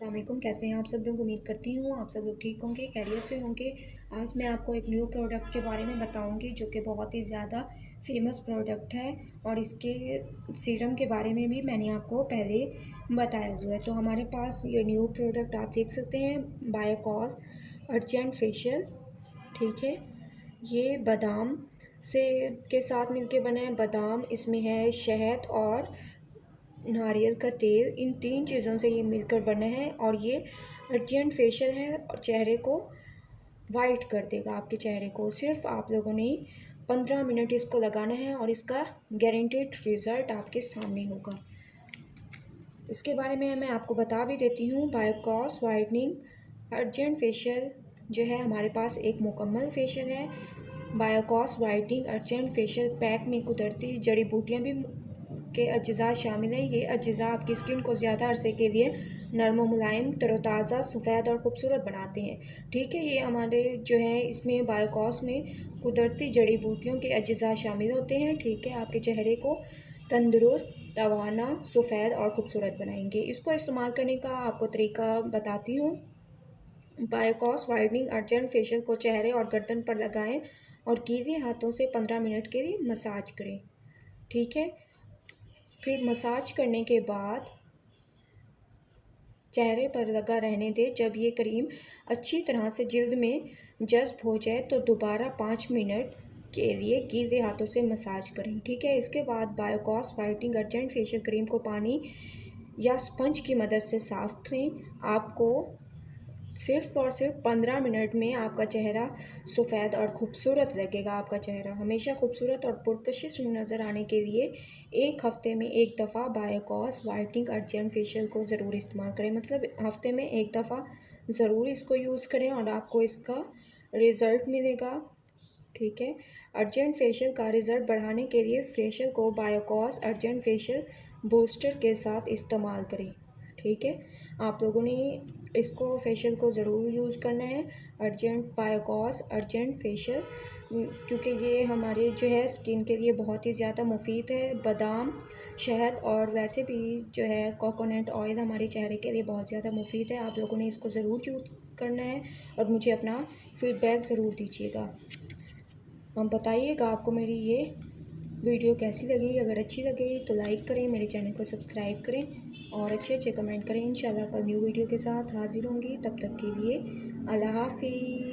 अस्सलामुअलैकुम, कैसे हैं आप सब लोग। उम्मीद करती हूँ आप सब लोग ठीक होंगे, खैरियत से होंगे। आज मैं आपको एक न्यू प्रोडक्ट के बारे में बताऊंगी जो कि बहुत ही ज़्यादा फेमस प्रोडक्ट है और इसके सीरम के बारे में भी मैंने आपको पहले बताया हुआ है। तो हमारे पास ये न्यू प्रोडक्ट आप देख सकते हैं, बायोकॉस अर्जेंट फेशियल। ठीक है, ये बादाम से के साथ मिलके बना है। बादाम, इसमें है शहद और नारियल का तेल, इन तीन चीज़ों से ये मिलकर बना है और ये अर्जेंट फेशियल है और चेहरे को वाइट कर देगा। आपके चेहरे को सिर्फ आप लोगों ने 15 मिनट इसको लगाना है और इसका गारंटेड रिज़ल्ट आपके सामने होगा। इसके बारे में मैं आपको बता भी देती हूँ। बायोकॉस वाइटनिंग अर्जेंट फेशियल जो है, हमारे पास एक मुकम्मल फेशियल है। बायोकॉस वाइटनिंग अर्जेंट फेशियल पैक में कुदरती जड़ी बूटियाँ भी के अज्जा शामिल हैं। ये अज्जा आपकी स्किन को ज़्यादा अरसे के लिए नरम व मुलायम, तरोताज़ा, सफ़ेद और ख़ूबसूरत बनाते हैं। ठीक है, ये हमारे जो है इसमें बायोकॉस में कुदरती जड़ी बूटियों के अज्जा शामिल होते हैं। ठीक है, आपके चेहरे को तंदुरुस्त, तवाना, सफ़ेद और ख़ूबसूरत बनाएंगे। इसको इस्तेमाल करने का आपको तरीका बताती हूँ। बायोकॉस वाइटनिंग अर्जेंट फेशियल को चेहरे और गर्दन पर लगाएं और गीले हाथों से 15 मिनट के लिए मसाज करें। ठीक है, फिर मसाज करने के बाद चेहरे पर लगा रहने दें। जब ये क्रीम अच्छी तरह से जिल्द में जज्ब हो जाए तो दोबारा 5 मिनट के लिए गीले हाथों से मसाज करें। ठीक है, इसके बाद बायोकॉस वाइटनिंग अर्जेंट फेशियल क्रीम को पानी या स्पंज की मदद से साफ़ करें। आपको सिर्फ़ और सिर्फ 15 मिनट में आपका चेहरा सफ़ेद और ख़ूबसूरत लगेगा। आपका चेहरा हमेशा खूबसूरत और पुरकशिश नज़र आने के लिए एक हफ़्ते में एक दफ़ा बायोकॉस वाइटनिंग अर्जेंट फेशियल को ज़रूर इस्तेमाल करें। मतलब हफ़्ते में एक दफ़ा ज़रूर इसको यूज़ करें और आपको इसका रिज़ल्ट मिलेगा। ठीक है, अर्जेंट फेशियल का रिज़ल्ट बढ़ाने के लिए फेशियल को बायोकॉस अर्जेंट फेशियल बूस्टर के साथ इस्तेमाल करें। ठीक है, आप लोगों ने इसको फेशियल को ज़रूर यूज़ करना है, अर्जेंट बायोकॉस अर्जेंट फेशियल, क्योंकि ये हमारे जो है स्किन के लिए बहुत ही ज़्यादा मुफीद है। बादाम, शहद और वैसे भी जो है कोकोनट ऑयल हमारे चेहरे के लिए बहुत ज़्यादा मुफीद है। आप लोगों ने इसको ज़रूर यूज़ करना है और मुझे अपना फ़ीडबैक ज़रूर दीजिएगा। बताइएगा आपको मेरी ये वीडियो कैसी लगी। अगर अच्छी लगे तो लाइक करें, मेरे चैनल को सब्सक्राइब करें और अच्छे अच्छे कमेंट करें। इंशाल्लाह कल न्यू वीडियो के साथ हाज़िर होंगी। तब तक के लिए अल्लाह हाफ़िज़।